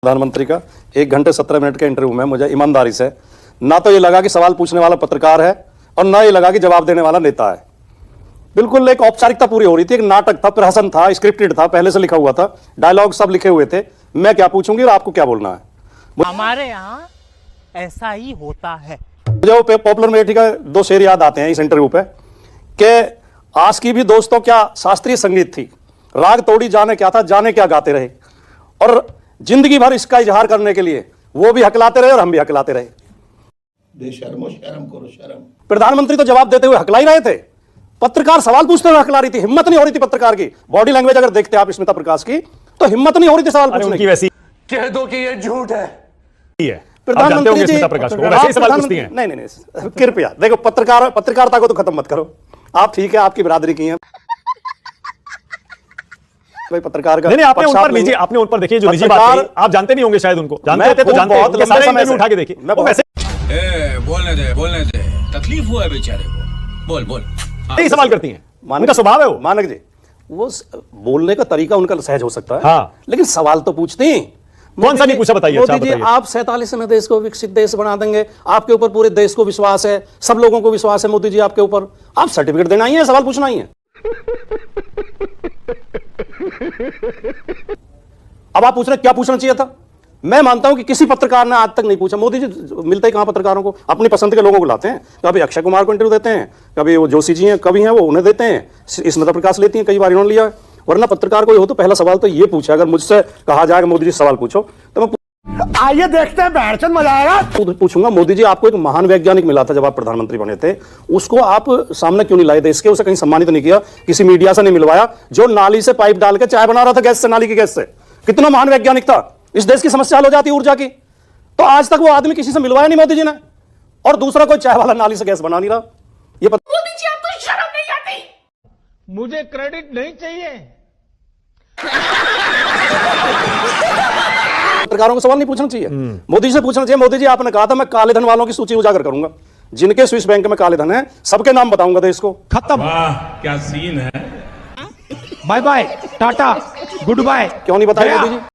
प्रधानमंत्री का 1 घंटे 17 मिनट के इंटरव्यू में मुझे ईमानदारी से ना तो ये लगा कि सवाल पूछने वाला पत्रकार है और ना ये लगा कि जवाब देने वाला नेता है। बिल्कुल एक औपचारिकता पूरी हो रही थी, एक नाटक था, प्रहसन था, स्क्रिप्टेड था, पहले से लिखा हुआ था, डायलॉग सब लिखे हुए थे। मैं क्या पूछूंगी और आपको क्या बोलना है। हमारे यहाँ ऐसा ही होता है। मुझे वो पॉपुलर मेथी का 2 शेर याद आते हैं इस इंटरव्यू पे कि आज की भी दोस्तों क्या शास्त्रीय संगीत थी, राग तोड़ी जाने क्या था, जाने क्या गाते रहे, और जिंदगी भर इसका इजहार करने के लिए वो भी हकलाते रहे और हम भी हकलाते रहे। बेशर्मो शर्म करो शर्म। प्रधानमंत्री तो जवाब देते हुए हकला ही रहे थे, पत्रकार सवाल पूछते हुए हकला रही थी। हिम्मत नहीं हो रही थी पत्रकार की, बॉडी लैंग्वेज अगर देखते आप स्मिता प्रकाश की तो हिम्मत नहीं हो रही थी सवाल पूछने की। वैसी कह दो कि ये झूठ है। प्रधानमंत्री जी स्मिता प्रकाश को वैसे ही सवाल पूछती हैं। नहीं, कृपया देखो, पत्रकारिता को तो खत्म मत करो। आप ठीक है, आपकी बिरादरी की है भाई, पत्रकार का नहीं, आपने उन पर लीजिए, आपने उन पर देखिए जो निजी बात कही, आप जानते नहीं होंगे शायद उनको, जानते थे तो जानते हैं, ये सारे इंटरव्यू उठा के देखिए। वो वैसे बोलने दे, तकलीफ हुआ है बेचारे को। बोल नहीं सवाल करती हैं, उनका स्वभाव है वो। मानक जी, वो बोलने का तरीका उनका सहज हो सकता है, हाँ, लेकिन सवाल तो पूछते हैं। कौन सा नहीं पूछा बताइए। मोदी जी, आप 47वें देश को विकसित देश बना देंगे, आपके ऊपर पूरे देश को विश्वास है, सब लोगों को विश्वास है मोदी जी आपके ऊपर, आप सर्टिफिकेट देना ही है, सवाल पूछना ही है। अब आप पूछ रहे क्या पूछना चाहिए था। मैं मानता हूं कि किसी पत्रकार ने आज तक नहीं पूछा। मोदी जी मिलते ही कहां पत्रकारों को, अपनी पसंद के लोगों को लाते हैं। कभी अक्षय कुमार को इंटरव्यू देते हैं, कभी वो जोशी जी हैं, कभी हैं वो उन्हें देते हैं, स्मिता प्रकाश लेती हैं, कई बार इन्होंने लिया। वरना पत्रकार कोई हो तो पहला सवाल तो ये पूछे। अगर मुझसे कहा जाए कि मोदी जी सवाल पूछो तो मैं आइए देखते हैं, बैठचंद मजा आएगा। पूछूंगा, मोदी जी आपको एक महान वैज्ञानिक मिला था जब आप प्रधानमंत्री बने थे, उसको आप सामने क्यों नहीं लाए देश के? उसे कहीं सम्मानित नहीं किया, किसी मीडिया से नहीं मिलवाया, जो नाली से पाइप डाल के चाय बना रहा था गैस से, नाली की गैस से। कितना महान वैज्ञानिक था, इस देश की समस्या हल हो जाती ऊर्जा की। तो आज तक वो आदमी किसी से मिलवाया नहीं मोदी जी ने, और दूसरा कोई चाय वाला नाली से गैस बना नहीं रहा। ये मोदी जी आपको शर्म नहीं आती? मुझे क्रेडिट नहीं चाहिए। पत्रकारों को सवाल नहीं पूछना चाहिए, मोदी जी से पूछना चाहिए। मोदी जी, आपने कहा था मैं काले धन वालों की सूची उजागर करूंगा, जिनके स्विस बैंक में काले धन है सबके नाम बताऊंगा देश को। खत्म। क्या सीन है। Bye bye, tata, goodbye. क्यों नहीं बताया मोदी जी?